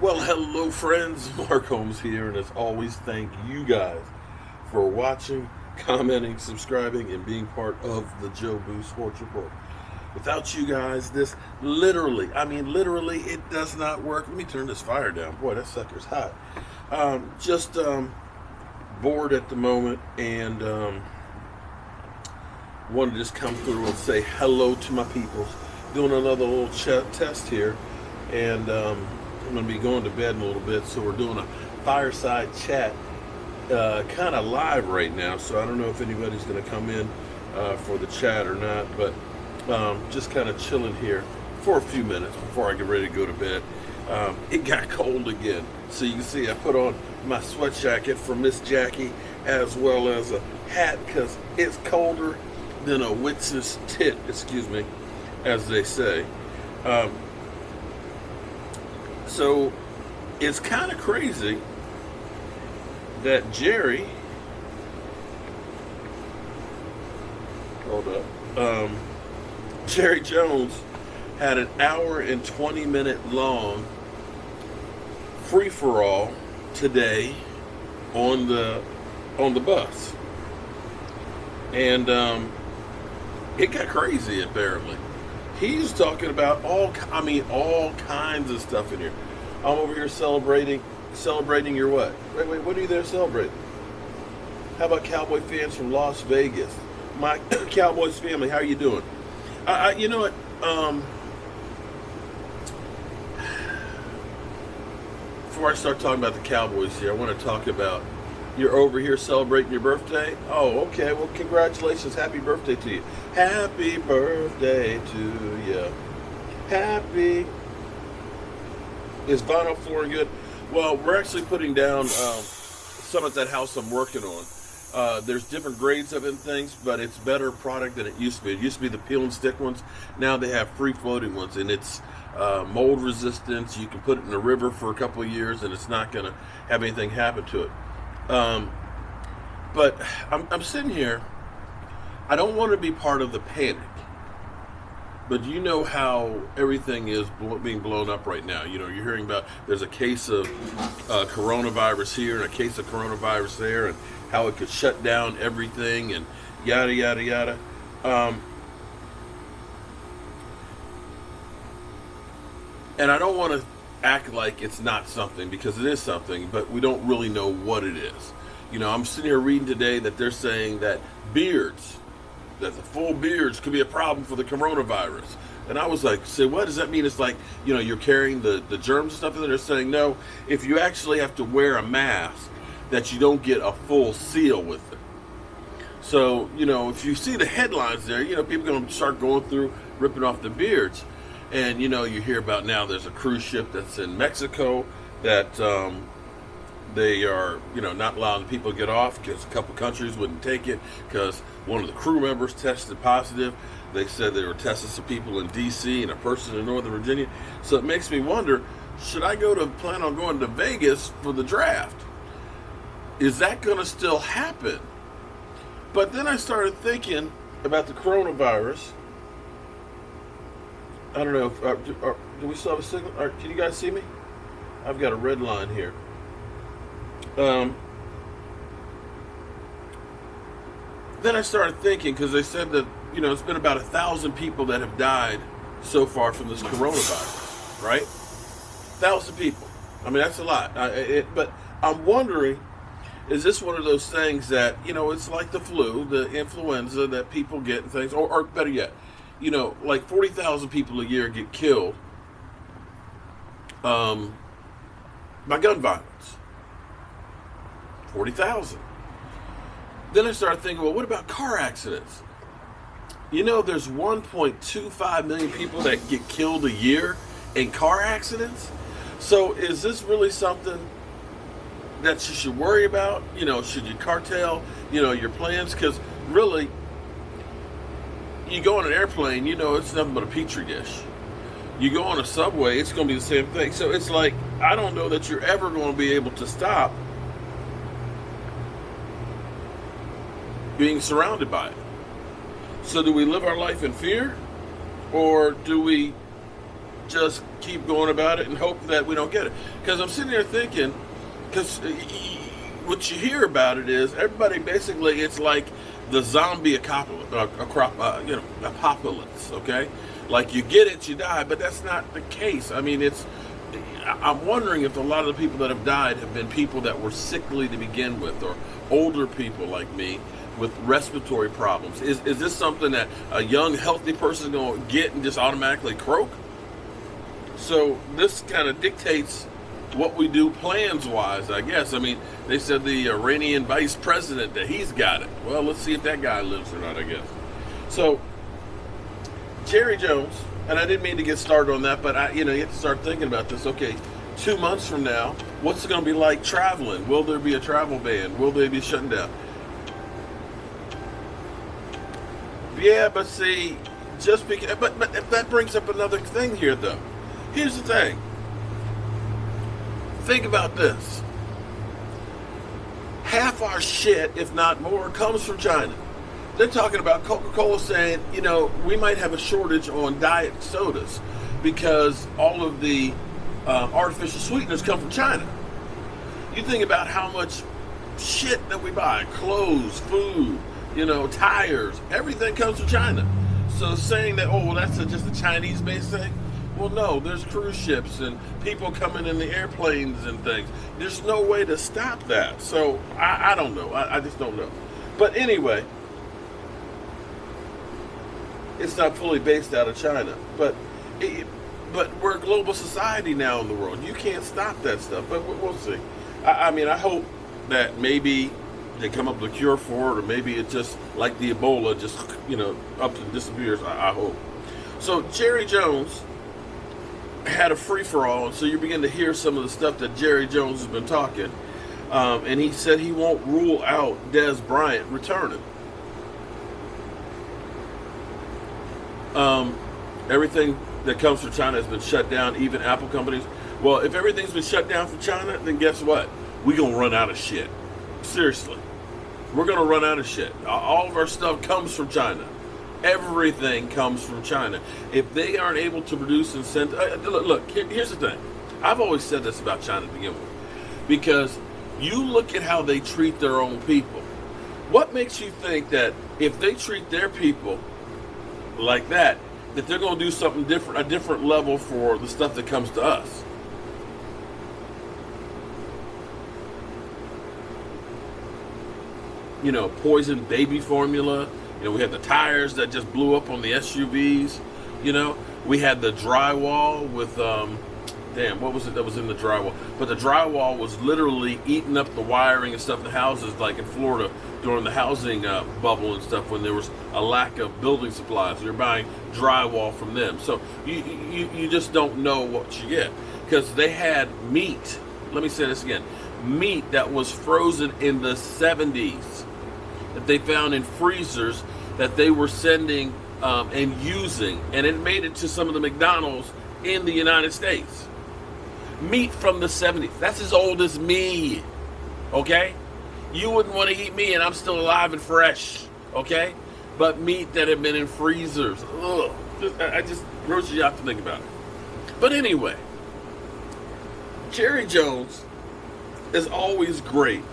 Well, hello, friends. Mark Holmes here, and as always, thank you guys for watching, commenting, subscribing, and being part of the Joe Boo Sports Report. Without you guys, this literally, it does not work. Let me turn this fire down. Boy, that sucker's hot. Just bored at the moment, and wanted to just come through and say hello to my people. Doing another little test here, and I'm going to be going to bed in a little bit, so we're doing a fireside chat kind of live right now, so I don't know if anybody's going to come in for the chat or not, but just kind of chilling here for a few minutes before I get ready to go to bed. It got cold again, so you can see I put on my sweat jacket from Miss Jackie as well as a hat because it's colder than a witch's tit, as they say. So it's kind of crazy that Jerry, hold up, Jerry Jones had an hour and 20-minute long free-for-all today on the bus, and it got crazy apparently. He's talking about all kinds of stuff in here. I'm over here celebrating your what? Wait, what are you there celebrating? How about Cowboy fans from Las Vegas? My Cowboys family, how are you doing? You know what? Before I start talking about the Cowboys here, I want to talk about you're over here celebrating your birthday? Oh, okay. Well, congratulations. Happy birthday to you. Happy birthday to you. Happy. Is vinyl flooring good? Well, we're actually putting down some at that house I'm working on. There's different grades of it and things, but it's better product than it used to be. It used to be the peel and stick ones. Now they have free floating ones, and it's mold resistance. You can put it in the river for a couple of years, and it's not going to have anything happen to it. But I'm sitting here. I don't want to be part of the panic. But you know how everything is being blown up right now. You know, you're hearing about there's a case of coronavirus here and a case of coronavirus there, and how it could shut down everything and yada, yada, yada. And I don't want to act like it's not something, because it is something, but we don't really know what it is. You know, I'm sitting here reading today that they're saying that that the full beards could be a problem for the coronavirus. And I was like, say, what does that mean? It's like, you know, you're carrying the germs and stuff, and they're saying, no, if you actually have to wear a mask, that you don't get a full seal with it. So, you know, if you see the headlines there, you know, people are going to start going through, ripping off the beards. And, you know, you hear about now there's a cruise ship that's in Mexico that they are, you know, not allowing people to get off because a couple countries wouldn't take it because one of the crew members tested positive. They said they were testing some people in D.C. and a person in Northern Virginia. So it makes me wonder, should I plan on going to Vegas for the draft? Is that going to still happen? But then I started thinking about the coronavirus. I don't know if do we still have a signal? Can you guys see me? I've got a red line here. Then I started thinking, because they said that, you know, it's been about 1,000 people that have died so far from this coronavirus, right? 1,000 people. I mean, that's a lot. But I'm wondering, is this one of those things that, you know, it's like the flu, the influenza that people get and things, or better yet, you know, like 40,000 people a year get killed by gun violence. 40,000. Then I started thinking, well, what about car accidents? You know, there's 1.25 million people that get killed a year in car accidents. So is this really something that you should worry about? You know, should you curtail, you know, your plans? Because really, you go on an airplane, you know, it's nothing but a petri dish. You go on a subway, it's going to be the same thing. So it's like, I don't know that you're ever going to be able to stop being surrounded by it. So do we live our life in fear, or do we just keep going about it and hope that we don't get it? Because I'm sitting here thinking, because what you hear about it is everybody basically, it's like the zombie apocalypse, okay? Like you get it, you die, but that's not the case. I mean, I'm wondering if a lot of the people that have died have been people that were sickly to begin with, or older people like me with respiratory problems. Is this something that a young, healthy person is going to get and just automatically croak? So this kind of dictates what we do plans-wise, I guess. I mean, they said the Iranian vice president, that he's got it. Well, let's see if that guy lives or not, I guess. So, Jerry Jones, and I didn't mean to get started on that, but you have to start thinking about this. Okay, 2 months from now, what's it going to be like traveling? Will there be a travel ban? Will they be shutting down? Yeah, but see, just because, but that brings up another thing here, though. Here's the thing. Think about this. Half our shit, if not more, comes from China. They're talking about Coca-Cola saying, we might have a shortage on diet sodas because all of the artificial sweeteners come from China. You think about how much shit that we buy, clothes, food, tires, everything comes from China. So saying that, that's just a Chinese-based thing, well, no, there's cruise ships and people coming in the airplanes and things. There's no way to stop that. So I don't know. I just don't know. But anyway, it's not fully based out of China. But we're a global society now in the world. You can't stop that stuff. But we'll see. I mean, I hope that maybe they come up with a cure for it, or maybe it's just like the Ebola, just, up and disappears. I hope. So Jerry Jones had a free-for-all, and so you begin to hear some of the stuff that Jerry Jones has been talking, and he said he won't rule out Dez Bryant returning. Everything that comes from China has been shut down, even Apple companies. Well, if everything's been shut down from China, then guess what? We're going to run out of shit. Seriously. We're going to run out of shit. All of our stuff comes from China. Everything comes from China. If they aren't able to produce and send... look, here's the thing. I've always said this about China to begin with. Because you look at how they treat their own people. What makes you think that if they treat their people like that they're going to do something different, a different level for the stuff that comes to us? Poison baby formula. We had the tires that just blew up on the SUVs. We had the drywall with, what was it that was in the drywall? But the drywall was literally eating up the wiring and stuff in the houses, like in Florida during the housing bubble and stuff, when there was a lack of building supplies. You're buying drywall from them. So you just don't know what you get. Because they had meat, let me say this again, meat that was frozen in the 70s. That they found in freezers that they were sending and using, and it made it to some of the McDonald's in the United States. Meat from the 70s. That's as old as me. Okay? You wouldn't want to eat me, and I'm still alive and fresh. Okay? But meat that had been in freezers. Ugh. I just grosses you out to think about it. But anyway, Jerry Jones is always great.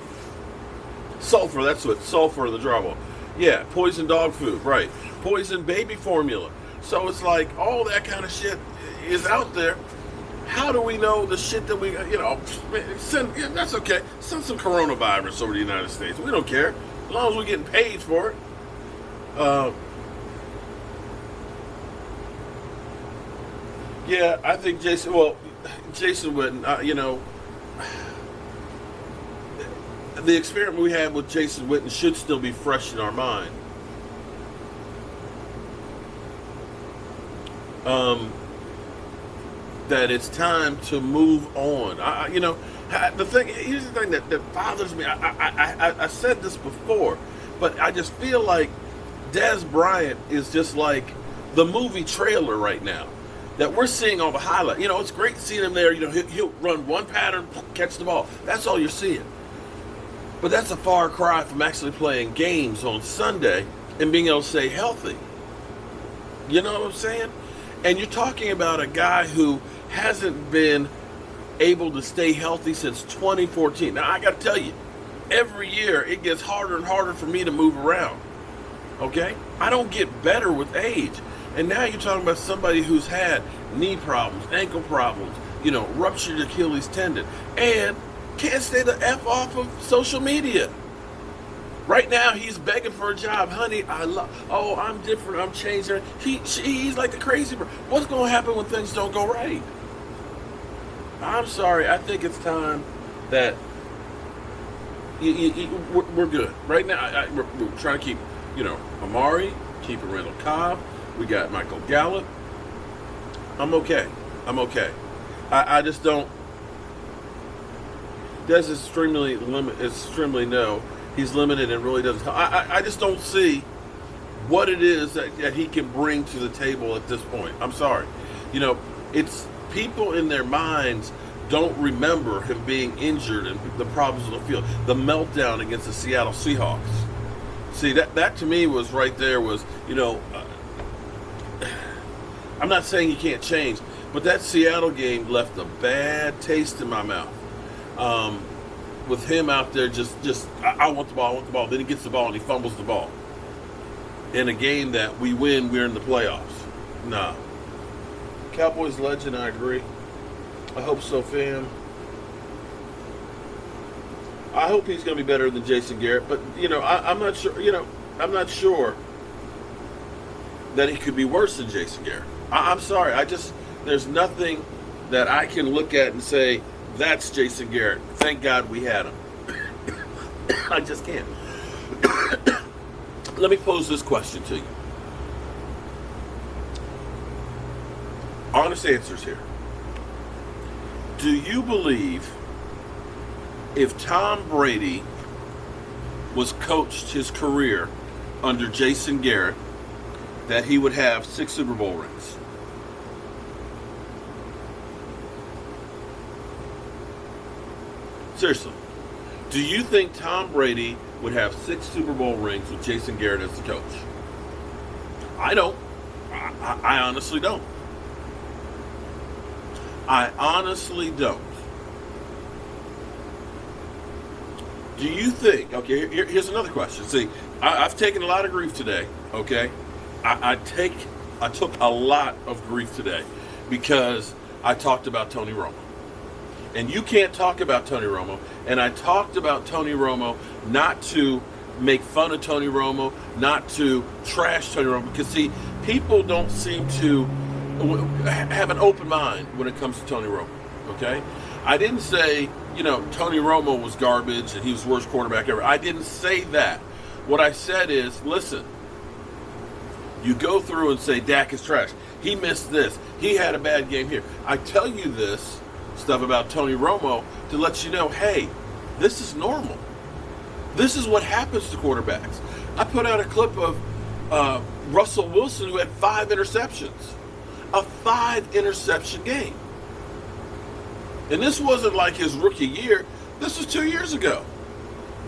Sulfur, that's what, sulfur, the drywall. Yeah, poison dog food, right. Poison baby formula. So it's like all that kind of shit is out there. How do we know the shit that we, that's okay. Send some coronavirus over the United States. We don't care. As long as we're getting paid for it. Yeah, I think Jason Witten, the experiment we had with Jason Witten should still be fresh in our mind. That it's time to move on. Here's the thing that bothers me. I said this before, but I just feel like Dez Bryant is just like the movie trailer right now. That we're seeing all the highlight. It's great seeing him there. He'll run one pattern, catch the ball. That's all you're seeing. But that's a far cry from actually playing games on Sunday and being able to stay healthy. You know what I'm saying? And you're talking about a guy who hasn't been able to stay healthy since 2014. Now, I got to tell you, every year it gets harder and harder for me to move around. Okay? I don't get better with age. And now you're talking about somebody who's had knee problems, ankle problems, ruptured Achilles tendon, and can't stay the F off of social media. Right now, he's begging for a job. Honey, I'm different, I'm changing. He's like the crazy person. What's going to happen when things don't go right? I'm sorry, I think it's time that we're good. Right now, we're trying to keep, Amari, keeping Randall Cobb. We got Michael Gallup. I'm okay. I just don't. Des is extremely no. He's limited and really doesn't. I just don't see what it is that he can bring to the table at this point. I'm sorry. It's people in their minds don't remember him being injured and the problems on the field. The meltdown against the Seattle Seahawks. See, that to me was right there was, I'm not saying he can't change, but that Seattle game left a bad taste in my mouth. With him out there I want the ball. Then he gets the ball and he fumbles the ball. In a game that we win, we're in the playoffs. Nah. Cowboys legend, I agree. I hope so, fam. I hope he's going to be better than Jason Garrett, but, I'm not sure, I'm not sure that he could be worse than Jason Garrett. I'm sorry. There's nothing that I can look at and say, that's Jason Garrett. Thank God we had him. I just can't. Let me pose this question to you. Honest answers here. Do you believe if Tom Brady was coached his career under Jason Garrett that he would have 6 Super Bowl rings? Seriously, do you think Tom Brady would have 6 Super Bowl rings with Jason Garrett as the coach? I don't. I honestly don't. I honestly don't. Do you think, okay, here's another question. See, I've taken a lot of grief today, okay? I took a lot of grief today because I talked about Tony Romo. And you can't talk about Tony Romo. And I talked about Tony Romo not to make fun of Tony Romo, not to trash Tony Romo. Because, see, people don't seem to have an open mind when it comes to Tony Romo, okay? I didn't say, Tony Romo was garbage and he was the worst quarterback ever. I didn't say that. What I said is, listen, you go through and say Dak is trash. He missed this. He had a bad game here. I tell you this stuff about Tony Romo to let you know, hey, this is normal. This is what happens to quarterbacks. I put out a clip of Russell Wilson who had 5 interceptions. A 5 interception game. And this wasn't like his rookie year. This was 2 years ago.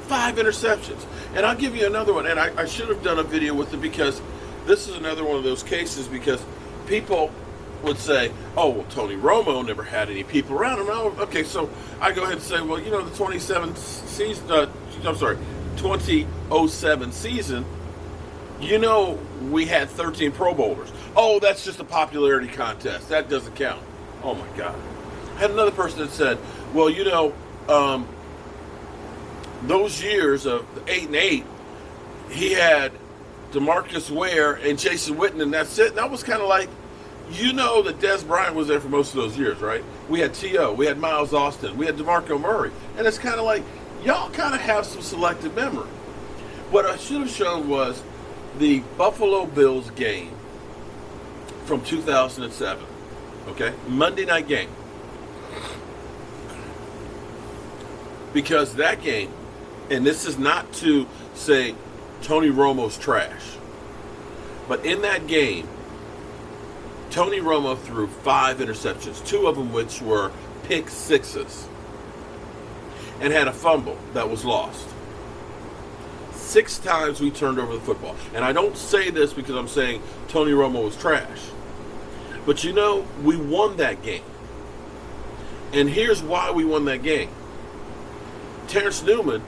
5 interceptions. And I'll give you another one. And I should have done a video with it because this is another one of those cases because people would say, oh, well, Tony Romo never had any people around him. Oh, okay, so I go ahead and say, well, the 2007 season, we had 13 Pro Bowlers. Oh, that's just a popularity contest. That doesn't count. Oh, my God. I had another person that said, well, those years of 8-8, he had DeMarcus Ware and Jason Witten, and that's it. And I was kind of like, that Des Bryant was there for most of those years, right? We had T.O., we had Miles Austin, we had DeMarco Murray. And it's kind of like, y'all kind of have some selective memory. What I should have shown was the Buffalo Bills game from 2007, okay? Monday night game. Because that game, and this is not to say Tony Romo's trash, but in that game, Tony Romo threw 5 interceptions, 2 of them which were pick sixes, and had a fumble that was lost. 6 times we turned over the football. And I don't say this because I'm saying Tony Romo was trash. But we won that game. And here's why we won that game. Terrence Newman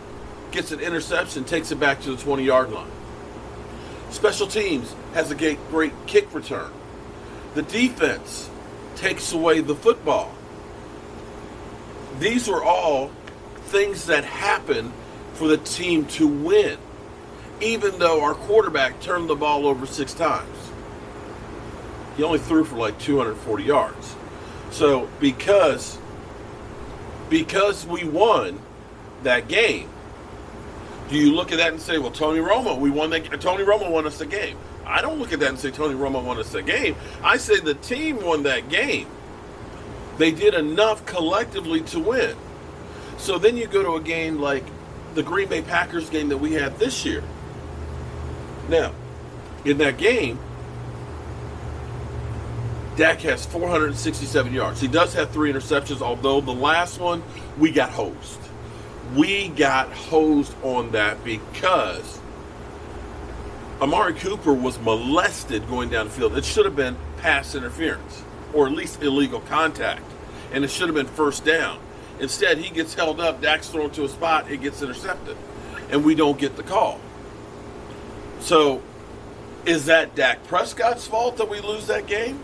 gets an interception, takes it back to the 20-yard line. Special teams has a great kick return. The defense takes away the football. These were all things that happened for the team to win, even though our quarterback turned the ball over 6 times. He only threw for like 240 yards. So because we won that game, do you look at that and say, well, Tony Romo, we won that? Tony Romo won us the game. I don't look at that and say Tony Romo won us the game. I say the team won that game. They did enough collectively to win. So then you go to a game like the Green Bay Packers game that we had this year. Now, in that game, Dak has 467 yards. He does have 3 interceptions, although the last one, we got hosed. We got hosed on that because Amari Cooper was molested going down the field. It should have been pass interference, or at least illegal contact, and it should have been first down. Instead, he gets held up, Dak's thrown to a spot, it gets intercepted, and we don't get the call. So, is that Dak Prescott's fault that we lose that game?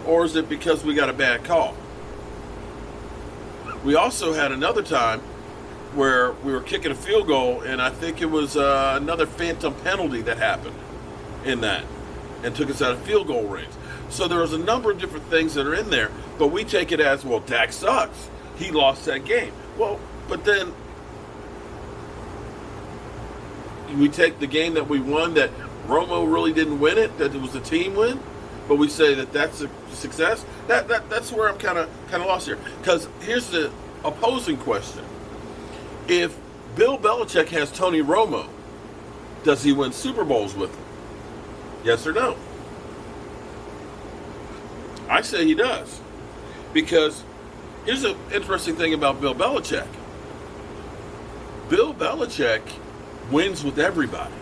Or is it because we got a bad call? We also had another time where we were kicking a field goal, and I think it was another phantom penalty that happened in that and took us out of field goal range. So there was a number of different things that are in there, but we take it as, well, Dak sucks. He lost that game. Well, but then we take the game that we won, that Romo really didn't win it, that it was a team win, but we say that that's a success. That's where I'm kind of lost here. Because here's the opposing question. If Bill Belichick has Tony Romo, does he win Super Bowls with him? Yes or no? I say he does. Because here's an interesting thing about Bill Belichick. Bill Belichick wins with everybody.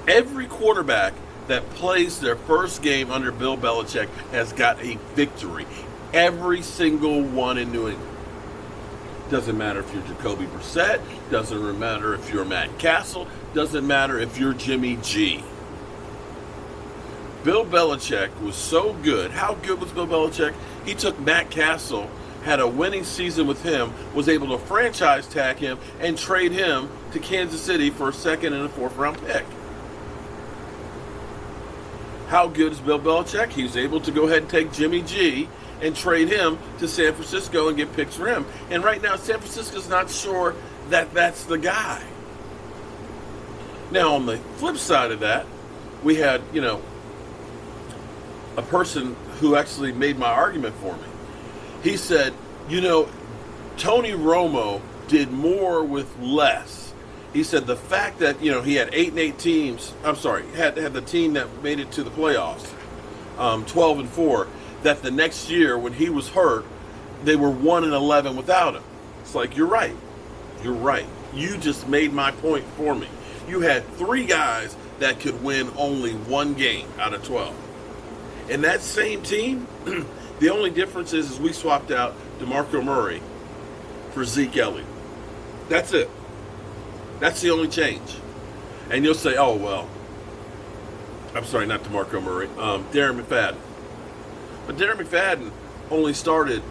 Every quarterback that plays their first game under Bill Belichick has got a victory. Every single one in New England. Doesn't matter if you're Jacoby Brissett. Doesn't matter if you're Matt Castle. Doesn't matter if you're Jimmy G. Bill Belichick was so good. How good was Bill Belichick? He took Matt Castle, had a winning season with him, was able to franchise tag him, and trade him to Kansas City for a 2nd and a 4th round pick. How good is Bill Belichick? He was able to go ahead and take Jimmy G and trade him to San Francisco and get picks for him. And right now, San Francisco's not sure that that's the guy. Now, on the flip side of that, we had, a person who actually made my argument for me. He said, Tony Romo did more with less. He said the fact that, he had 8-8 teams, had the team that made it to the playoffs, 12-4, that the next year when he was hurt, they were 1-11 without him. It's like, you're right. You're right. You just made my point for me. You had 3 guys that could win only 1 game out of 12. And that same team, the only difference is we swapped out DeMarco Murray for Zeke Elliott. That's it. That's the only change. And you'll say, oh, well, I'm sorry, not DeMarco Murray, Darren McFadden. But Darren McFadden only started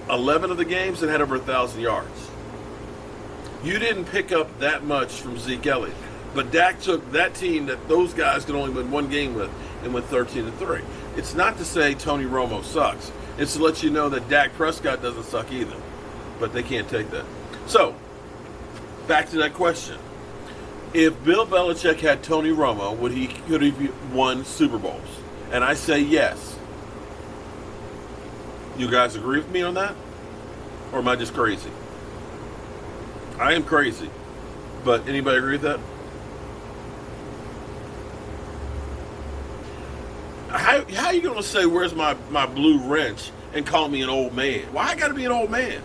11 of the games and had over 1,000 yards. You didn't pick up that much from Zeke Elliott. But Dak took that team that those guys could only win 1 game with and went 13-3. It's not to say Tony Romo sucks. It's to let you know that Dak Prescott doesn't suck either. But they can't take that. So, back to that question. If Bill Belichick had Tony Romo, could he won Super Bowls? And I say yes. You guys agree with me on that? Or am I just crazy? I am crazy. But anybody agree with that? How are you going to say, where's my blue wrench, and call me an old man? Why I got to be an old man?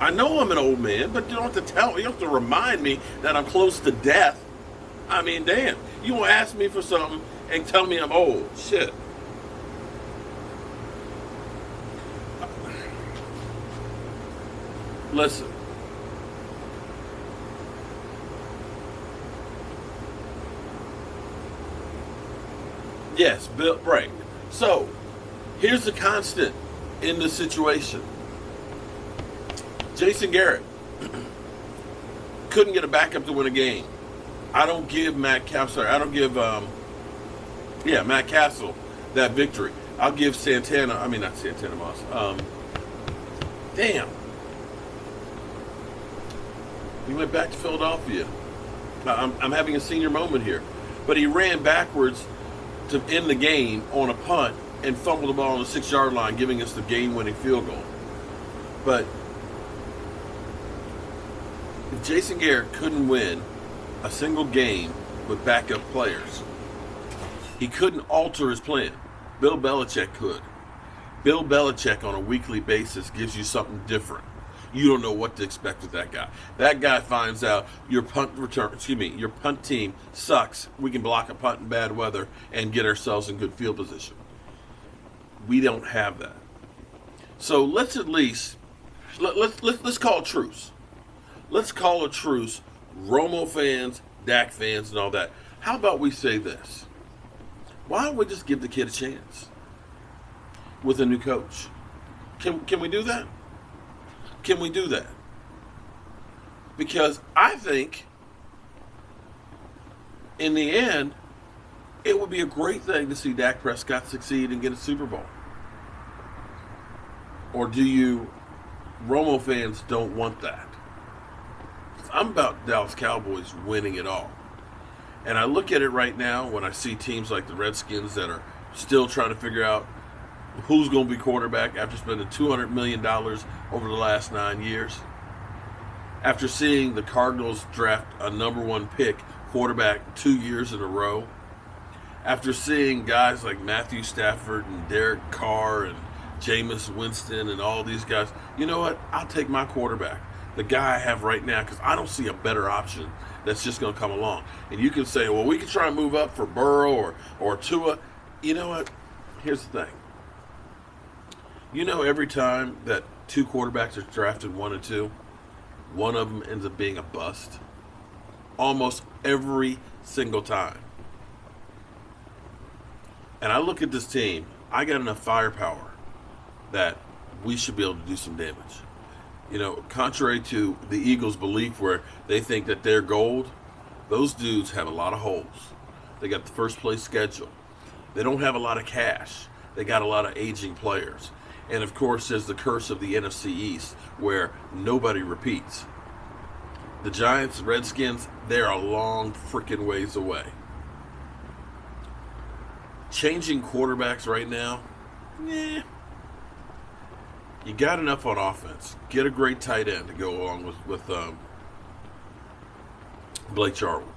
I know I'm an old man, but you don't have to tell me. You don't have to remind me that I'm close to death. I mean, damn. You won't ask me for something, and tell me I'm old. Shit. Listen. Yes, Bill, right. So, here's the constant in this situation. Jason Garrett couldn't get a backup to win a game. I don't give Matt Castle. I don't give Matt Castle that victory. I'll give Santana. I mean, not Santana Moss. Damn. He went back to Philadelphia. I'm having a senior moment here, but he ran backwards to end the game on a punt and fumbled the ball on the 6-yard line, giving us the game-winning field goal. But if Jason Garrett couldn't win a single game with backup players, he couldn't alter his plan. Bill Belichick could. Bill Belichick on a weekly basis gives you something different. You don't know what to expect with that guy. That guy finds out your punt team sucks. We can block a punt in bad weather and get ourselves in good field position. We don't have that. So let's at least let's call a truce. Let's call a truce. Romo fans, Dak fans, and all that. How about we say this? Why don't we just give the kid a chance with a new coach? Can we do that? Can we do that? Because I think in the end, it would be a great thing to see Dak Prescott succeed and get a Super Bowl. Or do you, Romo fans, don't want that? I'm about Dallas Cowboys winning it all. And I look at it right now when I see teams like the Redskins that are still trying to figure out who's going to be quarterback after spending $200 million over the last 9 years. After seeing the Cardinals draft a number 1 pick quarterback 2 years in a row. After seeing guys like Matthew Stafford and Derek Carr and Jameis Winston and all these guys, you know what? I'll take my quarterback, the guy I have right now, because I don't see a better option that's just going to come along. And you can say, well, we can try and move up for Burrow or Tua. You know what? Here's the thing. You know, every time that 2 quarterbacks are drafted 1 and 2, one of them ends up being a bust. Almost every single time. And I look at this team, I got enough firepower that we should be able to do some damage. You know, contrary to the Eagles' belief where they think that they're gold, those dudes have a lot of holes. They got the first place schedule. They don't have a lot of cash. They got a lot of aging players. And of course, there's the curse of the NFC East where nobody repeats. The Giants, Redskins, they're a long freaking ways away. Changing quarterbacks right now, you got enough on offense. Get a great tight end to go along with Blake Jarwin.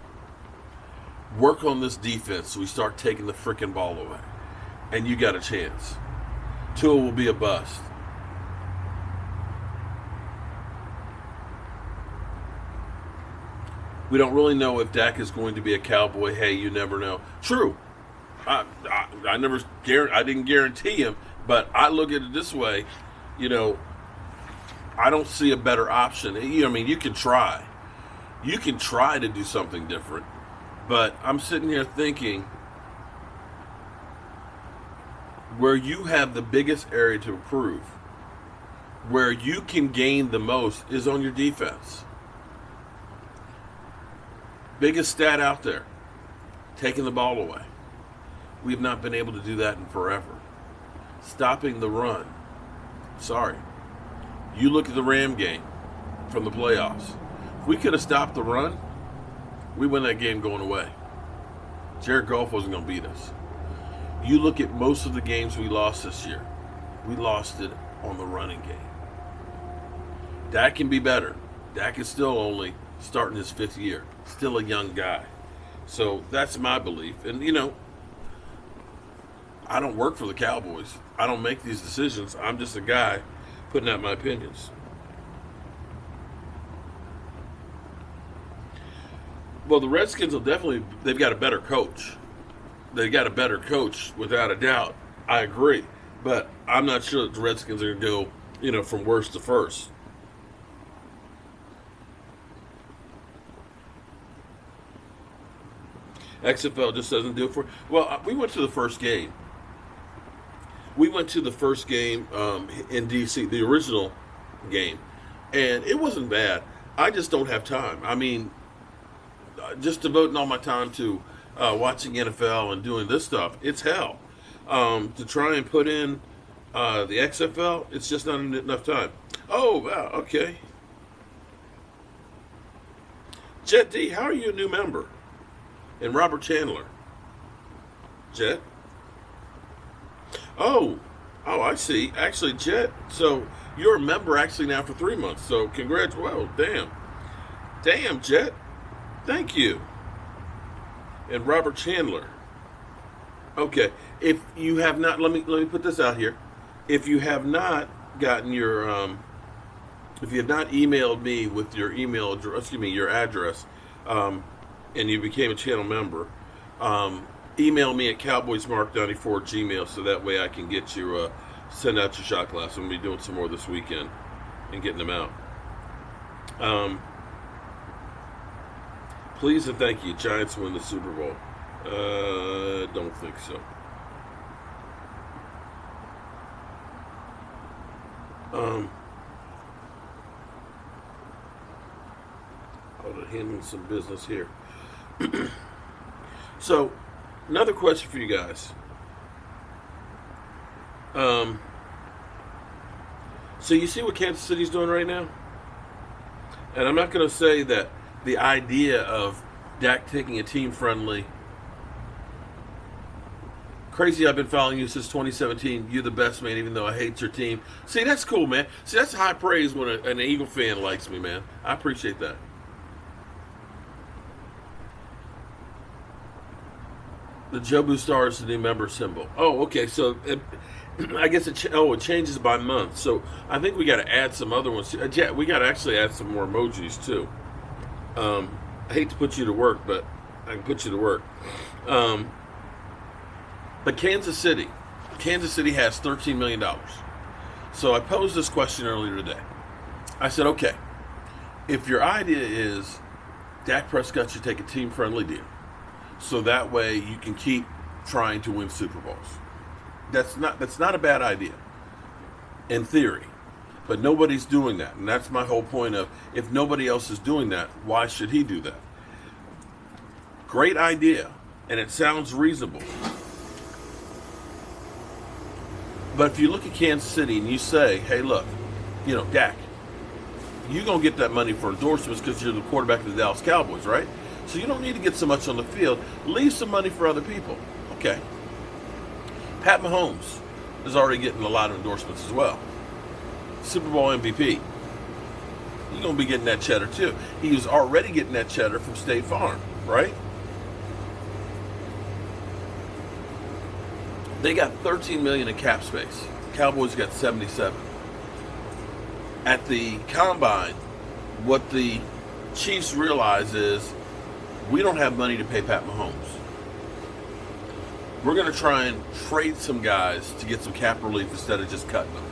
Work on this defense so we start taking the freaking ball away. And you got a chance. Tua will be a bust. We don't really know if Dak is going to be a Cowboy. Hey, you never know. True. I didn't guarantee him, but I look at it this way. You know, I don't see a better option. I mean, you can try. You can try to do something different. But I'm sitting here thinking, where you have the biggest area to improve, where you can gain the most is on your defense. Biggest stat out there, taking the ball away. We've not been able to do that in forever. Stopping the run. Sorry. You look at the Ram game from the playoffs. If we could have stopped the run, we win that game going away. Jared Goff wasn't going to beat us. You look at most of the games we lost this year. We lost it on the running game. Dak can be better. Dak is still only starting his 5th year. Still a young guy. So that's my belief. And, you know, I don't work for the Cowboys. I don't make these decisions. I'm just a guy putting out my opinions. Well, the Redskins will definitely, they've got a better coach. they got a better coach without a doubt. I agree, but I'm not sure that the Redskins are going to go, from worst to first. XFL just doesn't do it for. Well, we went to the first game. We went to the first game in DC, the original game, and it wasn't bad. I just don't have time. I mean, just devoting all my time to watching NFL and doing this stuff, it's hell. To try and put in the XFL, it's just not enough time. Oh, wow, okay. Jet D, how are you a new member? And Robert Chandler. Jet? Oh, I see. Actually, Jet, so you're a member actually now for 3 months. So congrats. Well, damn. Damn, Jet. Thank you. And Robert Chandler. Okay. If you have not, let me put this out here. If you have not gotten your, if you have not emailed me with your email address, your address, and you became a channel member, email me at cowboysmark94@gmail so that way I can get you, send out your shot glass. I'm going to be doing some more this weekend and getting them out. Please and thank you. Giants win the Super Bowl. Don't think so. I'll handle some business here. So, another question for you guys. So you see what Kansas City's doing right now? And I'm not going to say that the idea of Dak taking a team-friendly, crazy, I've been following you since 2017, you're the best, man, even though I hate your team. See, that's cool, man. See, that's high praise when an Eagle fan likes me, man. I appreciate that. The Jobu Star is the new member symbol. Oh, okay. So I guess it changes by month. So I think we got to add some other ones. Yeah, we got to actually add some more emojis too. I hate to put you to work, but I can put you to work. But Kansas City has $13 million. So I posed this question earlier today. I said, okay, if your idea is Dak Prescott should take a team-friendly deal, so that way you can keep trying to win Super Bowls. That's not a bad idea, in theory. But nobody's doing that. And that's my whole point of, if nobody else is doing that, why should he do that? Great idea. And it sounds reasonable. But if you look at Kansas City and you say, hey, look, Dak, you're going to get that money for endorsements because you're the quarterback of the Dallas Cowboys, right? So you don't need to get so much on the field. Leave some money for other people. Okay. Pat Mahomes is already getting a lot of endorsements as well. Super Bowl MVP. You're going to be getting that cheddar too. He was already getting that cheddar from State Farm, right? They got $13 million in cap space. Cowboys got 77. At the combine, what the Chiefs realize is, we don't have money to pay Pat Mahomes. We're going to try and trade some guys to get some cap relief instead of just cutting them.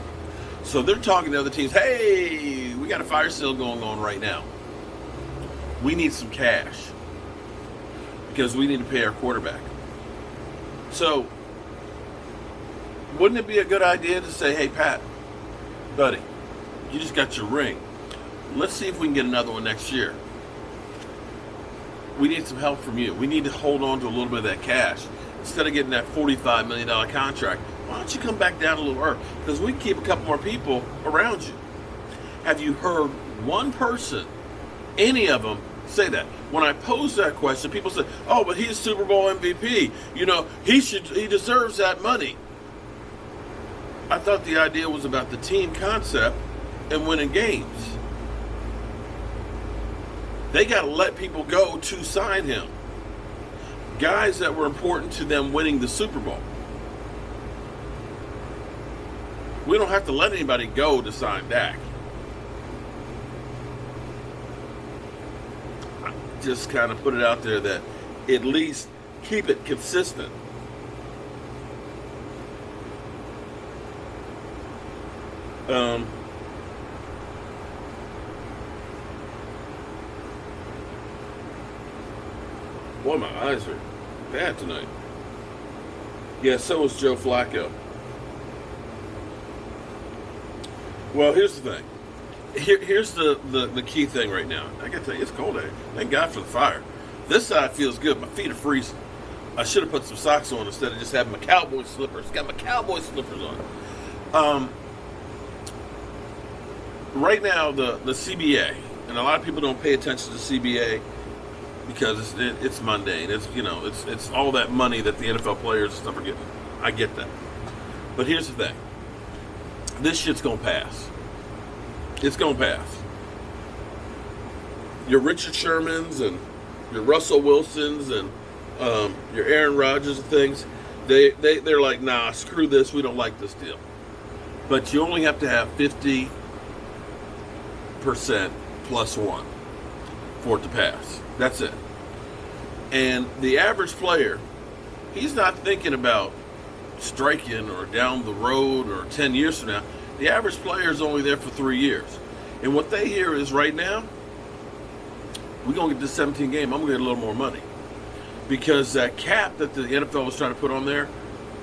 So they're talking to other teams, hey, we got a fire sale going on right now. We need some cash because we need to pay our quarterback. So wouldn't it be a good idea to say, hey, Pat, buddy, you just got your ring. Let's see if we can get another one next year. We need some help from you. We need to hold on to a little bit of that cash. Instead of getting that $45 million contract, why don't you come back down a little early? Because we can keep a couple more people around you. Have you heard one person, any of them, say that? When I posed that question, people said, oh, but he's Super Bowl MVP. He deserves that money. I thought the idea was about the team concept and winning games. They got to let people go to sign him. Guys that were important to them winning the Super Bowl. We don't have to let anybody go to sign Dak. I just kind of put it out there that at least keep it consistent. Um, Boy, my eyes are bad tonight. Yeah, so is Joe Flacco. Well, here's the thing. Here's the key thing right now. I gotta tell you, it's cold out. Thank God for the fire. This side feels good. My feet are freezing. I should have put some socks on instead of just having my cowboy slippers. Got my cowboy slippers on. Right now, the CBA, and a lot of people don't pay attention to CBA because it's mundane. It's all that money that the NFL players and stuff are getting. I get that, but here's the thing: this shit's gonna pass. It's gonna pass. Your Richard Shermans and your Russell Wilsons and your Aaron Rodgers and things, they're like, nah, screw this. We don't like this deal. But you only have to have 50% plus one for it to pass. That's it. And the average player, he's not thinking about striking or down the road or 10 years from now. The average player is only there for 3 years. And what they hear is right now, we're going to get this 17 game, I'm going to get a little more money. Because that cap that the NFL was trying to put on there,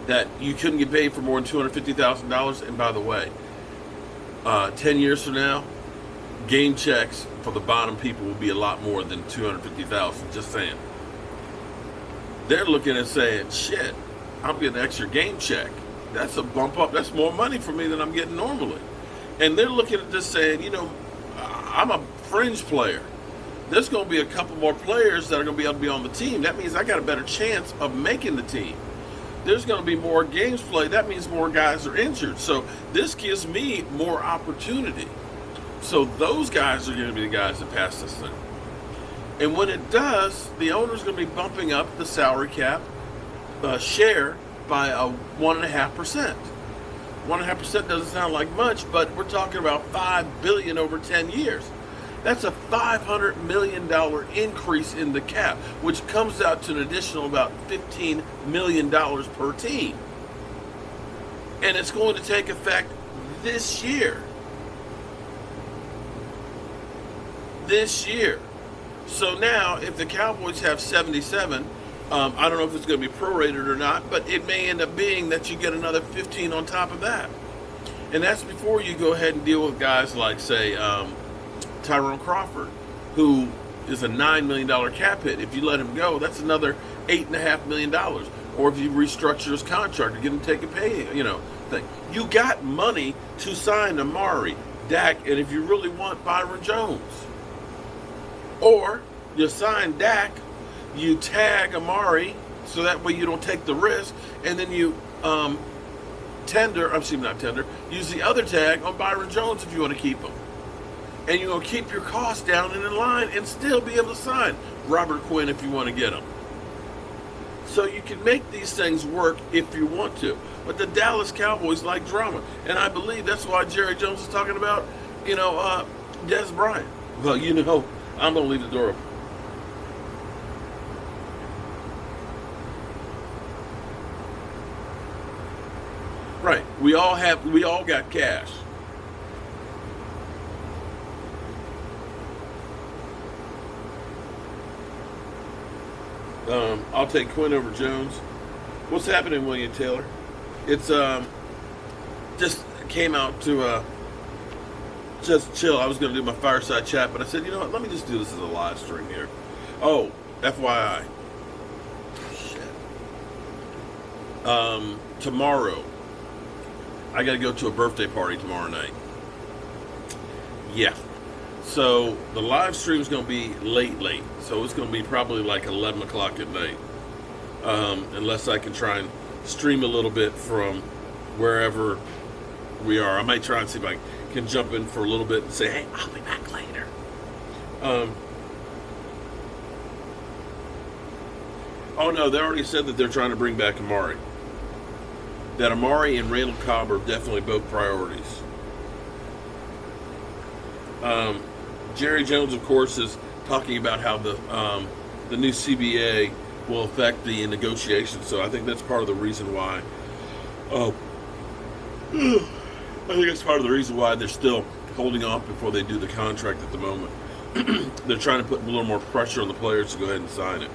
that you couldn't get paid for more than $250,000. And by the way, 10 years from now, game checks for the bottom people will be a lot more than $250,000. Just saying. They're looking and saying, shit, I'm getting an extra game check. That's a bump up. That's more money for me than I'm getting normally. And they're looking at this saying, I'm a fringe player. There's going to be a couple more players that are going to be able to be on the team. That means I got a better chance of making the team. There's going to be more games played. That means more guys are injured. So this gives me more opportunity. So those guys are going to be the guys that pass this thing. And when it does, the owner's going to be bumping up the salary cap share by a 1.5%. 1.5% doesn't sound like much, but we're talking about $5 billion over 10 years. That's a $500 million increase in the cap, which comes out to an additional about $15 million per team. And it's going to take effect this year. This year. So now, if the Cowboys have 77, I don't know if it's going to be prorated or not, but it may end up being that you get another 15 on top of that. And that's before you go ahead and deal with guys like, say, Tyrone Crawford, who is a $9 million cap hit. If you let him go, that's another $8.5 million. Or if you restructure his contract or get him to take a pay, thing. You got money to sign Amari, Dak, and if you really want Byron Jones. Or you sign Dak, you tag Amari, so that way you don't take the risk, and then you use the other tag on Byron Jones if you want to keep him. And you're going to keep your costs down and in line and still be able to sign Robert Quinn if you want to get him. So you can make these things work if you want to. But the Dallas Cowboys like drama. And I believe that's why Jerry Jones is talking about, Des Bryant. Well, I'm going to leave the door open. Right. We all got cash. I'll take Quinn over Jones. What's happening, William Taylor? It's just came out to just chill. I was going to do my fireside chat, but I said, you know what? Let me just do this as a live stream here. Oh, FYI. Shit. Tomorrow, I got to go to a birthday party tomorrow night. Yeah. So the live stream is going to be late. So it's going to be probably like 11 o'clock at night. Unless I can try and stream a little bit from wherever we are. I might try and see if I can jump in for a little bit and say, hey, I'll be back later. Oh no, they already said that they're trying to bring back Amari. That Amari and Randall Cobb are definitely both priorities. Jerry Jones, of course, is talking about how the new CBA will affect the negotiations. So I think that's part of the reason why I think that's part of the reason why they're still holding off before they do the contract at the moment. They're trying to put a little more pressure on the players to go ahead and sign it.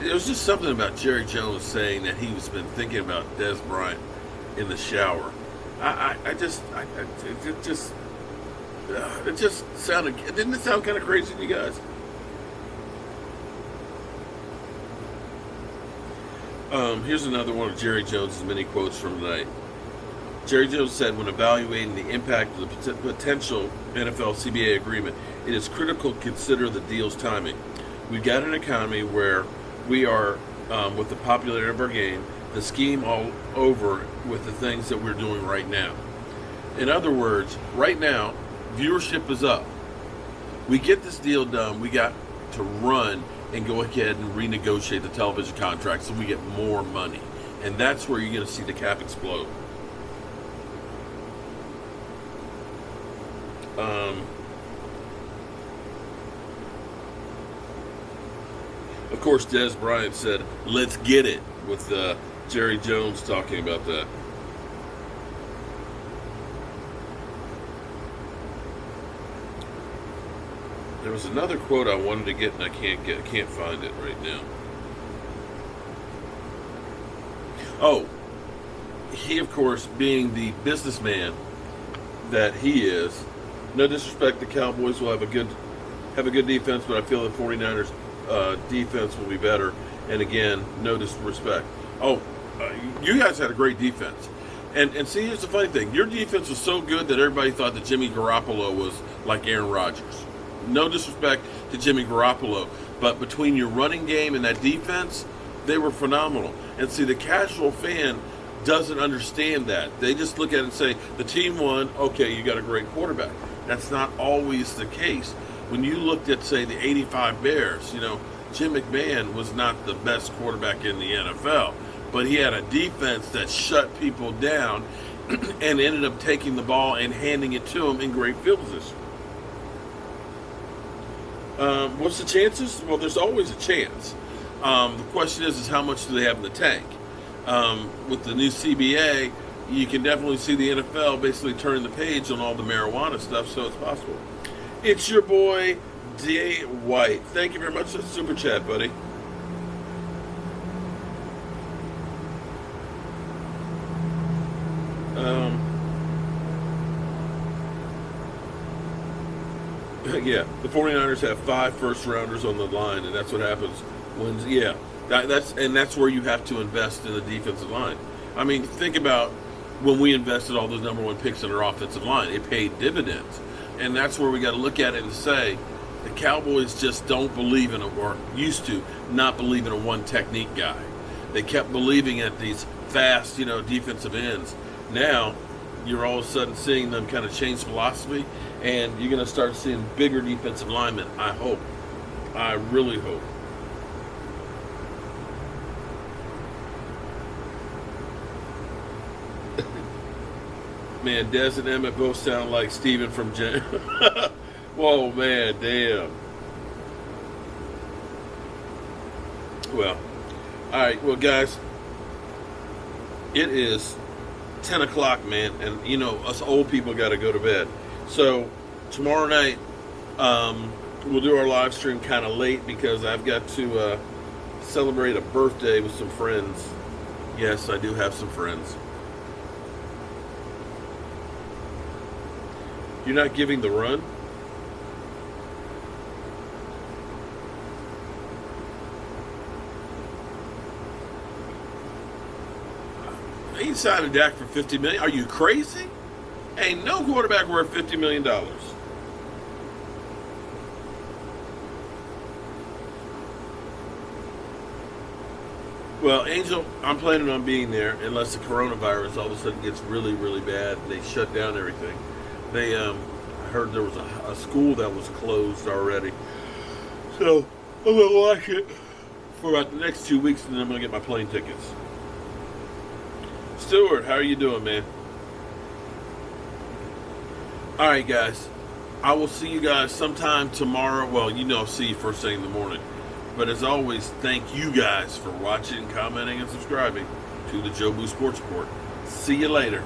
It was just something about Jerry Jones saying that he was been thinking about Dez Bryant in the shower. It just sounded. Didn't it sound kind of crazy to you guys? Here's another one of Jerry Jones' many quotes from tonight. Jerry Jones said, when evaluating the impact of the potential NFL CBA agreement, it is critical to consider the deal's timing. We've got an economy where we are, with the popularity of our game, the scheme all over with the things that we're doing right now. In other words, right now, viewership is up. We get this deal done, we got to run and go ahead and renegotiate the television contract so we get more money. And that's where you're going to see the cap explode. Of course, Dez Bryant said, let's get it, with Jerry Jones talking about that. There was another quote I wanted to get and I can't find it right now. Oh, he, of course, being the businessman that he is, no disrespect, the Cowboys will have a good defense, but I feel the 49ers defense will be better. And again, no disrespect. You guys had a great defense. And see, here's the funny thing. Your defense was so good that everybody thought that Jimmy Garoppolo was like Aaron Rodgers. No disrespect to Jimmy Garoppolo, but between your running game and that defense, they were phenomenal. And see, the casual fan doesn't understand that. They just look at it and say, the team won, okay, you got a great quarterback. That's not always the case. When you looked at, say, the 85 Bears, Jim McMahon was not the best quarterback in the NFL, but he had a defense that shut people down and ended up taking the ball and handing it to them in great field position. What's the chances? Well, there's always a chance. The question is how much do they have in the tank? With the new CBA, you can definitely see the NFL basically turning the page on all the marijuana stuff, so it's possible. It's your boy, D. White. Thank you very much for the super chat, buddy. Yeah, the 49ers have 5 first-rounders on the line, and that's what happens when, that's where you have to invest in the defensive line. I mean, think about when we invested all those number 1 picks in our offensive line. It paid dividends, and that's where we got to look at it and say the Cowboys just don't believe in or used to not believe in a one-technique guy. They kept believing at these fast, defensive ends. Now, you're all of a sudden seeing them kind of change philosophy, and you're going to start seeing bigger defensive linemen, I hope. I really hope. Man, Des and Emmett both sound like Steven from Jen. Whoa, man, damn. Well, all right, well, guys, it is 10 o'clock, man, and us old people got to go to bed. So tomorrow night we'll do our live stream kind of late because I've got to celebrate a birthday with some friends. Yes, I do have some friends. You're not giving the run? He signed Dak for $50 million. Are you crazy? Ain't no quarterback worth $50 million. Well, Angel, I'm planning on being there unless the coronavirus all of a sudden gets really, really bad and they shut down everything. They, I heard there was a school that was closed already. So I'm going to watch it for about the next 2 weeks and then I'm going to get my plane tickets. Stuart, how are you doing, man? All right, guys. I will see you guys sometime tomorrow. Well, see you first thing in the morning. But as always, thank you guys for watching, commenting, and subscribing to the Jobu Sports Report. See you later.